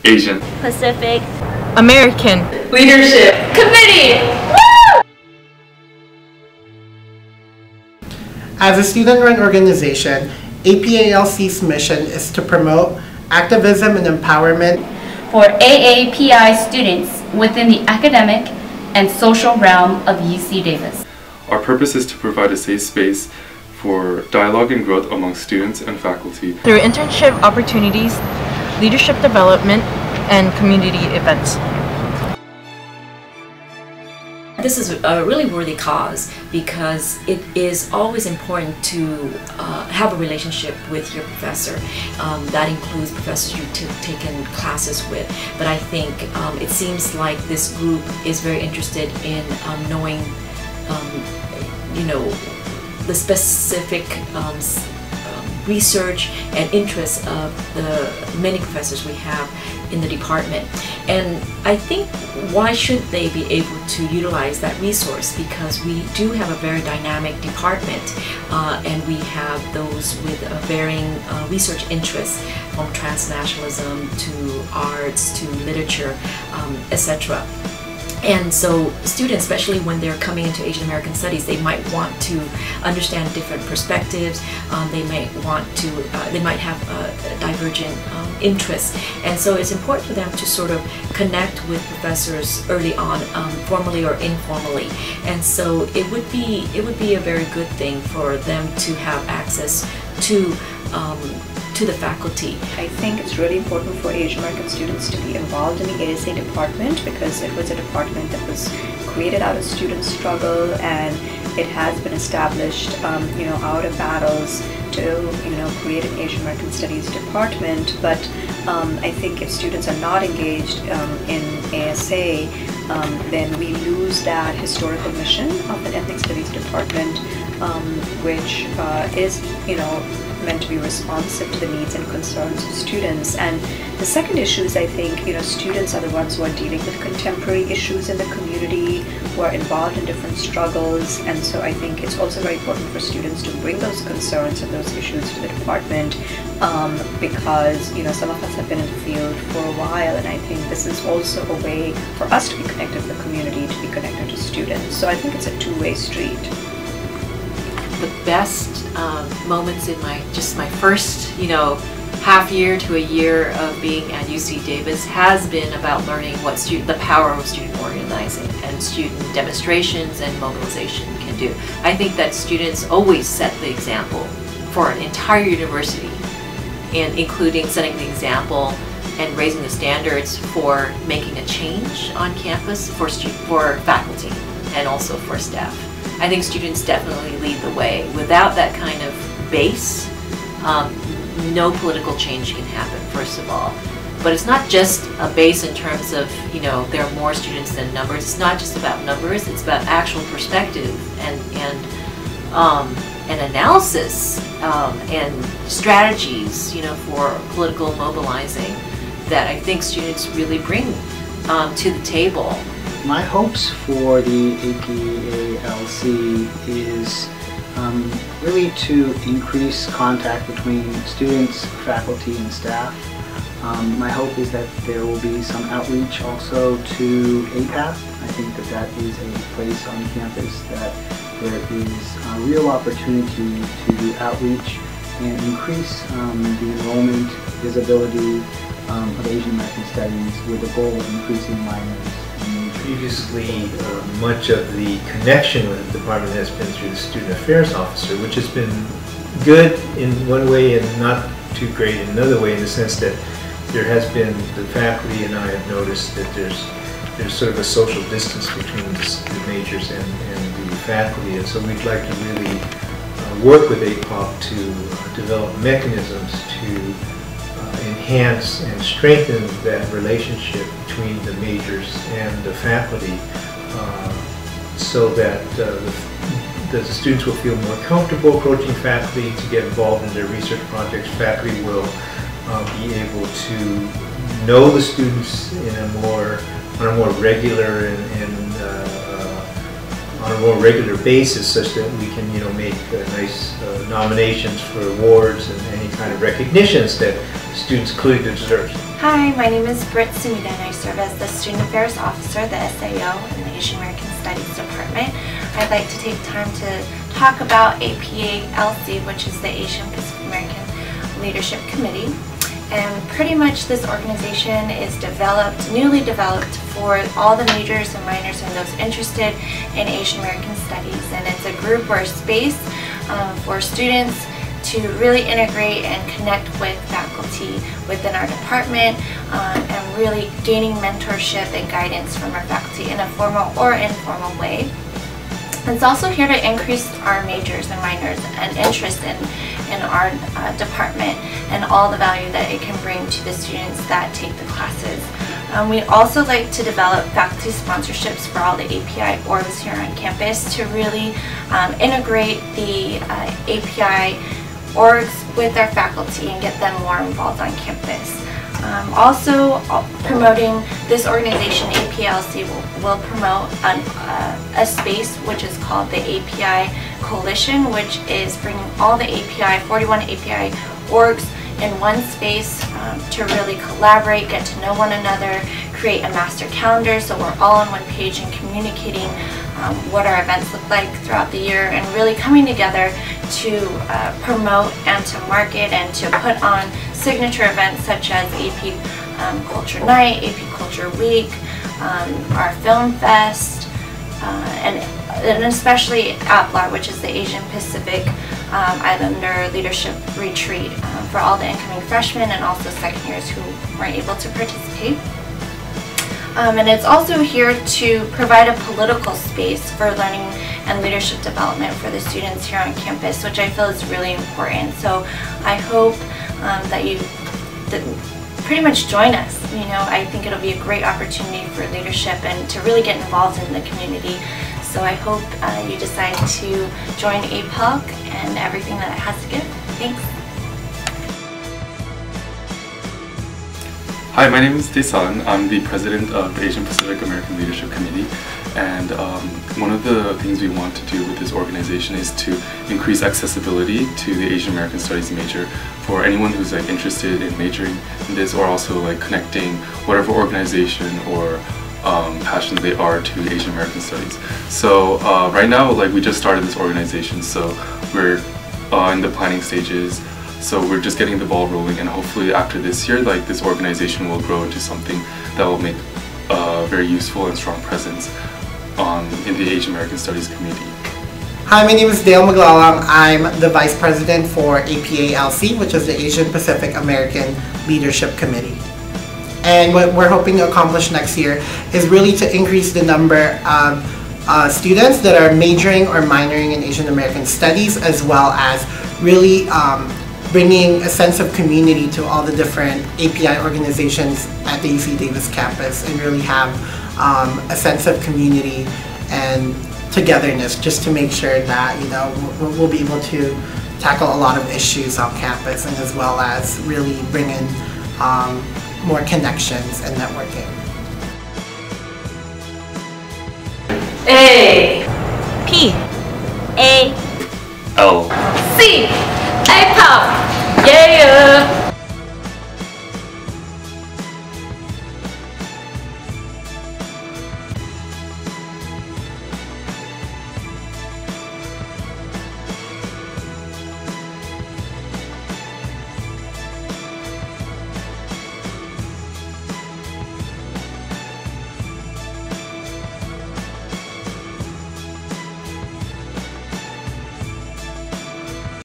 Asian, Pacific, American, Leadership Committee. As a student-run organization, APALC's mission is to promote activism and empowerment For AAPI students within the academic and social realm of UC Davis. our purpose is to provide a safe space for dialogue and growth among students and faculty. through internship opportunities, leadership development, and community events. This is a really worthy cause because it is always important to have a relationship with your professor. That includes professors you've taken classes with, but I think it seems like this group is very interested in knowing, the specific research and interests of the many professors we have in the department. And I think why should they be able to utilize that resource? Because we do have a very dynamic department and we have those with varying research interests, from transnationalism to arts to literature, etc. And so students, especially when they're coming into Asian American Studies, they might want to understand different perspectives. They might have divergent interests, and so it's important for them to sort of connect with professors early on, formally or informally. And so it would be a very good thing for them to have access to the faculty. I think it's really important for Asian American students to be involved in the ASA department because it was a department that was created out of student struggle, and it has been established, out of battles to, create an Asian American Studies department. But I think if students are not engaged in ASA, then we lose that historical mission of an ethnic studies department, which is, meant to be responsive to the needs and concerns of students. And the second issue is, I think, students are the ones who are dealing with contemporary issues in the community, who are involved in different struggles, and so I think it's also very important for students to bring those concerns and those issues to the department because, some of us have been in the field for a while, and I think this is also a way for us to be connected to the community, to be connected to students. So I think it's a two-way street. The best moments in my first half year to a year of being at UC Davis has been about learning what the power of student organizing and student demonstrations and mobilization can do. I think that students always set the example for an entire university, and including setting the example and raising the standards for making a change on campus for faculty and also for staff. I think students definitely lead the way. Without that kind of base, no political change can happen, first of all. But it's not just a base in terms of, there are more students than numbers. It's not just about numbers, it's about actual perspective and analysis and strategies, for political mobilizing that I think students really bring to the table. My hopes for the APALC is really to increase contact between students, faculty, and staff. My hope is that there will be some outreach also to APAP. I think that is a place on campus that there is a real opportunity to outreach and increase the enrollment, visibility of Asian American Studies with the goal of increasing minors. Previously, much of the connection with the department has been through the student affairs officer, which has been good in one way and not too great in another way, in the sense that there has been, the faculty and I have noticed that there's sort of a social distance between the majors and the faculty, and so we'd like to really work with APOP to develop mechanisms to enhance and strengthen that relationship between the majors and the faculty so that the students will feel more comfortable approaching faculty to get involved in their research projects. Faculty will be able to know the students on a more regular on a more regular basis, such that we can make nice nominations for awards and any kind of recognitions that students clearly deserve. Hi, my name is Britt Sumida and I serve as the Student Affairs Officer, the SAO, in the Asian American Studies Department. I'd like to take time to talk about APA-LC, which is the Asian Pacific American Leadership Committee. And pretty much this organization is newly developed for all the majors and minors and those interested in Asian American Studies. And it's a group or a space for students to really integrate and connect with faculty within our department and really gaining mentorship and guidance from our faculty in a formal or informal way. It's also here to increase our majors and minors and interest in our department and all the value that it can bring to the students that take the classes. We also like to develop faculty sponsorships for all the API orgs here on campus to really integrate the API orgs with our faculty and get them more involved on campus. Also promoting this organization, APLC, will promote a space which is called the API Coalition, which is bringing all the 41 API orgs in one space to really collaborate, get to know one another, create a master calendar so we're all on one page and communicating what our events look like throughout the year, and really coming together to promote and to market and to put on signature events such as AP Culture Night, AP Culture Week, our Film Fest, and especially APLAR, which is the Asian Pacific Islander Leadership Retreat for all the incoming freshmen and also second years who weren't able to participate. And it's also here to provide a political space for learning and leadership development for the students here on campus, which I feel is really important. So I hope that you pretty much join us. You know, I think it'll be a great opportunity for leadership and to really get involved in the community. So I hope you decide to join APALC and everything that it has to give. Thanks. Hi, my name is Daesan. I'm the president of the Asian Pacific American Leadership Committee, and one of the things we want to do with this organization is to increase accessibility to the Asian American Studies major for anyone who's like interested in majoring in this, or also like connecting whatever organization or passion they are to Asian American Studies. So right now, like, we just started this organization, so we're in the planning stages. So we're just getting the ball rolling, and hopefully after this year, like, this organization will grow into something that will make a very useful and strong presence in the Asian American Studies community. Hi, my name is Dale Maglalang. I'm the Vice President for APA-LC, which is the Asian Pacific American Leadership Committee. And what we're hoping to accomplish next year is really to increase the number of students that are majoring or minoring in Asian American Studies, as well as really bringing a sense of community to all the different API organizations at the UC Davis campus, and really have a sense of community and togetherness, just to make sure that, you know, we'll be able to tackle a lot of issues on campus, and as well as really bring in more connections and networking. A P A L C APALC. Yeah.